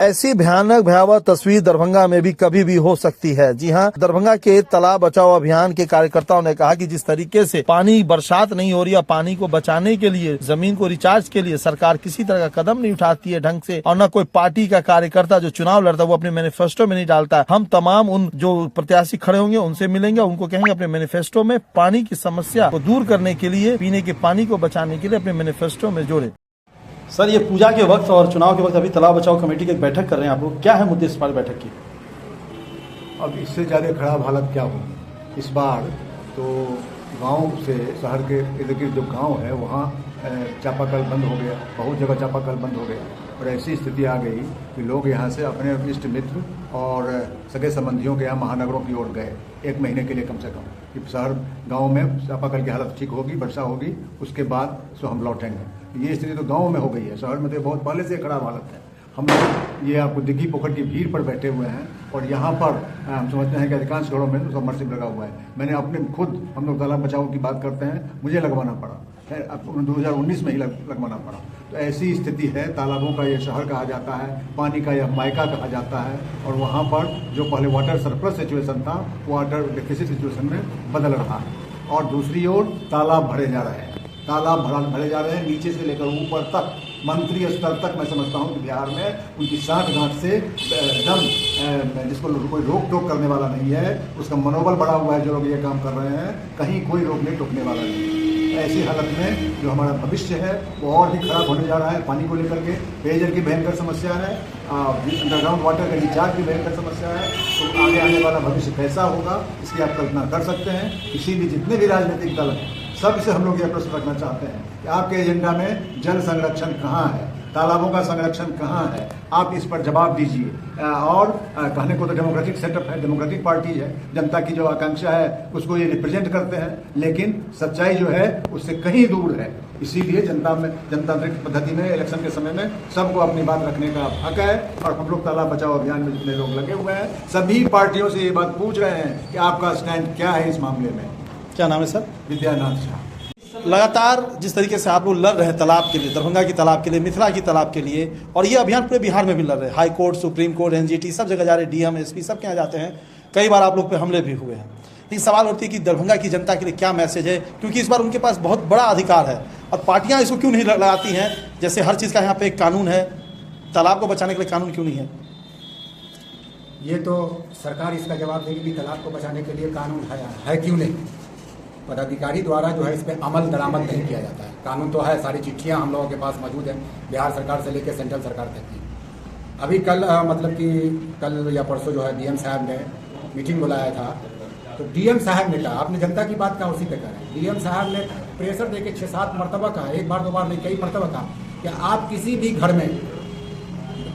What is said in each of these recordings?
ऐसी भयानक भयावह तस्वीर दरभंगा में भी कभी भी हो सकती है। जी हां, दरभंगा के तालाब बचाओ अभियान के कार्यकर्ताओं ने कहा कि जिस तरीके से पानी बरसात नहीं हो रही है, पानी को बचाने के लिए, जमीन को रिचार्ज के लिए सरकार किसी तरह का कदम नहीं उठाती है ढंग से, और न कोई पार्टी का कार्यकर्ता जो चुनाव लड़ता है वो अपने मैनिफेस्टो में नहीं डालता है। हम तमाम उन जो प्रत्याशी खड़े होंगे उनसे मिलेंगे, उनको कहेंगे अपने मैनिफेस्टो में पानी की समस्या को दूर करने के लिए, पीने के पानी को बचाने के लिए अपने मैनिफेस्टो में जोड़े। सर, ये पूजा के वक्त और चुनाव के वक्त अभी तालाब बचाओ कमेटी की एक बैठक कर रहे हैं आप लोग, क्या है मुद्दे इस बार बैठक की? अब इससे ज़्यादा खराब हालत क्या होगी इस बार? तो गांव से शहर के इर्द गिर्द जो गांव है वहाँ चापाकल बंद हो गया, बहुत जगह चापाकल बंद हो गया, और ऐसी स्थिति आ गई कि लोग यहाँ से अपने इष्ट मित्र और सगे संबंधियों के यहाँ महानगरों की ओर गए 1 महीने के लिए कम से कम, कि शहर गांव में चापाकल की हालत ठीक होगी, वर्षा होगी, उसके बाद सो हम लौटेंगे। ये स्थिति तो गांव में हो गई है, शहर में तो बहुत पहले से खराब हालत है। हम लोग ये आपको दिघी पोखर की भीड़ पर बैठे हुए हैं, और यहाँ पर हम समझते हैं कि अधिकांश घरों में तो सबमर्सिबल लगा हुआ है। मैंने अपने खुद, हम लोग तालाब बचाओ की बात करते हैं, मुझे लगवाना पड़ा, 2019 में ही लगवाना पड़ा। तो ऐसी स्थिति है, तालाबों का ये शहर कहा जाता है, पानी का यह मायका कहा जाता है, और वहाँ पर जो पहले वाटर सरप्लस सिचुएशन था वो वाटर डेफिसिट सिचुएशन में बदल रहा है। और दूसरी ओर तालाब भरे जा रहे हैं, तालाब भरे जा रहे हैं, नीचे से लेकर ऊपर तक, मंत्री स्तर तक। मैं समझता हूँ कि बिहार में उनकी साठ गांठ से एकदम जिसको कोई रोक टोक करने वाला नहीं है, उसका मनोबल बढ़ा हुआ है। जो लोग ये काम कर रहे हैं, कहीं कोई रोकने टोकने वाला नहीं है। ऐसी हालत में जो हमारा भविष्य है वो और भी खराब होने जा रहा है। पानी को लेकर के पेयजल की भयंकर समस्या है, अंडरग्राउंड वाटर का रिचार्ज की भयंकर समस्या है। तो आगे आने वाला भविष्य कैसा होगा इसकी आप कल्पना कर सकते हैं। किसी भी जितने भी राजनीतिक दल हैं, सबसे हम लोग यह प्रश्न रखना चाहते हैं कि आपके एजेंडा में जल संरक्षण कहाँ है, तालाबों का संरक्षण कहाँ है? आप इस पर जवाब दीजिए। और कहने को तो डेमोक्रेटिक सेटअप है, डेमोक्रेटिक पार्टी है, जनता की जो आकांक्षा है उसको ये रिप्रेजेंट करते हैं, लेकिन सच्चाई जो है उससे कहीं दूर है। इसीलिए जनता में, जनतांत्रिक पद्धति में, इलेक्शन के समय में सबको अपनी बात रखने का हक है। और हम लोग तालाब बचाओ अभियान में जितने लोग लगे हुए हैं, सभी पार्टियों से ये बात पूछ रहे हैं कि आपका स्टैंड क्या है इस मामले में। क्या नाम है सर? विद्यानाथ झा। लगातार जिस तरीके से आप लोग लड़ रहे हैं तालाब के लिए, दरभंगा की तालाब के लिए, मिथिला की तालाब के लिए, और ये अभियान पूरे बिहार में भी लड़ रहे हैं, high court, supreme court, NGT, सब जगह जा रहे हैं, डीएम, एसपी सब के यहाँ जाते हैं। कई बार आप लोग पे हमले भी हुए हैं। लेकिन सवाल होती है कि दरभंगा की जनता के लिए क्या मैसेज है, क्योंकि इस बार उनके पास बहुत बड़ा अधिकार है, और पार्टियां इसको क्यों नहीं लगाती हैं? जैसे हर चीज़ का यहाँ पे एक कानून है, तालाब को बचाने के लिए कानून क्यों नहीं है? ये तो सरकार इसका जवाब देगी कि तालाब को बचाने के लिए कानून है क्यों नहीं। पदाधिकारी द्वारा जो है इस पर अमल दरामद नहीं किया जाता है। कानून तो है, सारी चिट्ठियां हम लोगों के पास मौजूद हैं, बिहार सरकार से लेकर सेंट्रल सरकार तक की। अभी कल मतलब कि कल या परसों जो है डीएम साहब ने मीटिंग बुलाया था, तो डीएम साहब ने कहा, आपने जनता की बात कहा उसी पे करें। डीएम साहब ने प्रेशर देके 6-7 मरतबा कहा, एक बार 2 बार नहीं, कई मरतबा कहा कि आप किसी भी घर में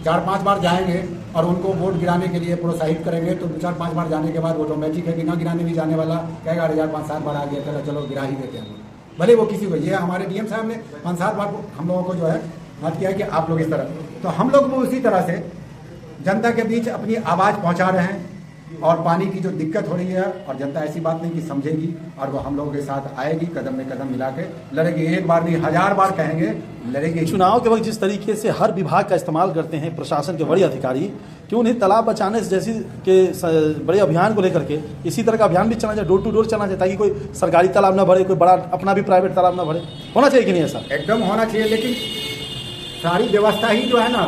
4-5 बार जाएंगे और उनको वोट गिराने के लिए प्रोत्साहित करेंगे, तो 4-5 बार जाने के बाद ऑटोमेटिक है कि ना गिराने भी जाने वाला कहेगा, अरे यार 5-7 बार आ गया, चलो गिरा ही देते हैं, भले वो किसी को। ये हमारे डीएम साहब ने 5-7 बार हम लोगों को जो है बात किया है कि आप लोग इस तरह, तो हम लोग वो उसी तरह से जनता के बीच अपनी आवाज़ पहुँचा रहे हैं। और पानी की जो दिक्कत हो रही है, और जनता ऐसी बात नहीं कि समझेगी, और वो हम लोगों के साथ आएगी, कदम में कदम मिला के लड़ेगी। एक बार नहीं, 1000 बार कहेंगे, लड़ेगी। चुनाव के वक्त जिस तरीके से हर विभाग का इस्तेमाल करते हैं प्रशासन के बड़े अधिकारी, क्यों नहीं तालाब बचाने से जैसे के बड़े अभियान को लेकर के इसी तरह का अभियान भी चलना चाहिए, डोर टू डोर चलना चाहिए, ताकि कोई सरकारी तालाब ना भरे, कोई बड़ा अपना भी प्राइवेट तालाब ना भरे? होना चाहिए कि नहीं ऐसा? एकदम होना चाहिए, लेकिन सारी व्यवस्था ही जो है ना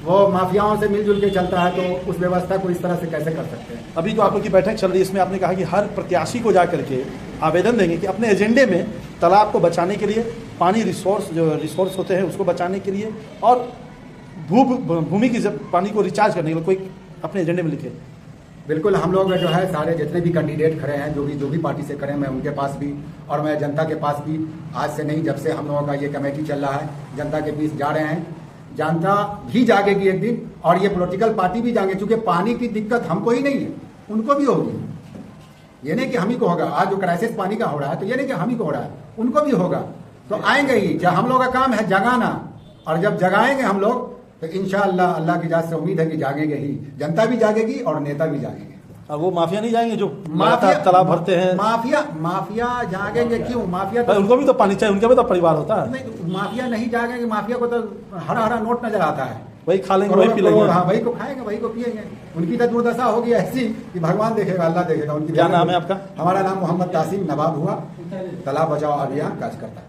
वो माफियाओं से मिलजुल के चलता है, तो उस व्यवस्था को इस तरह से कैसे कर सकते हैं? अभी जो आप लोग की बैठक चल रही है इसमें आपने कहा कि हर प्रत्याशी को जा करके आवेदन देंगे कि अपने एजेंडे में तालाब को बचाने के लिए, पानी रिसोर्स होते हैं उसको बचाने के लिए, और भूमि की पानी को रिचार्ज करने के लिए कोई अपने एजेंडे में लिखे। बिल्कुल, हम लोग जो है सारे जितने भी कैंडिडेट खड़े हैं, जो भी पार्टी से खड़े हैं, मैं उनके पास भी और मैं जनता के पास भी, आज से नहीं जब से हम लोगों का ये कमेटी चल रहा है, जनता के बीच जा रहे हैं। जनता भी जागेगी एक दिन, और ये पॉलिटिकल पार्टी भी जाएंगे, क्योंकि पानी की दिक्कत हमको ही नहीं है, उनको भी होगी। ये नहीं कि हम ही को होगा, आज जो क्राइसिस पानी का हो रहा है तो ये नहीं कि हम ही को हो रहा है, उनको भी होगा। तो आएंगे ही, जब हम लोग का काम है जगाना, और जब जगाएंगे हम लोग तो इंशाअल्लाह अल्लाह की जात से उम्मीद है कि जागेंगे ही, जनता भी जागेगी और नेता भी जागेंगे। और वो माफिया नहीं जाएंगे जो माफिया तालाब भरते हैं? माफिया जागेंगे क्यों? माफिया तो उनको भी तो पानी चाहिए, उनका भी तो परिवार होता है। नहीं, माफिया नहीं जागेंगे। माफिया को तो हरा हरा नोट नजर आता है, वही खा लेंगे, वही पी लेंगे। हाँ, वही को खाएंगे, वही को पिएंगे। उनकी तो दुर्दशा होगी ऐसी कि भगवान देखेगा, अल्लाह देखेगा उनकी। क्या नाम है आपका? हमारा नाम मोहम्मद तासीम नवाब हुआ, तालाब बचाओ अभियान कार्यकर्ता।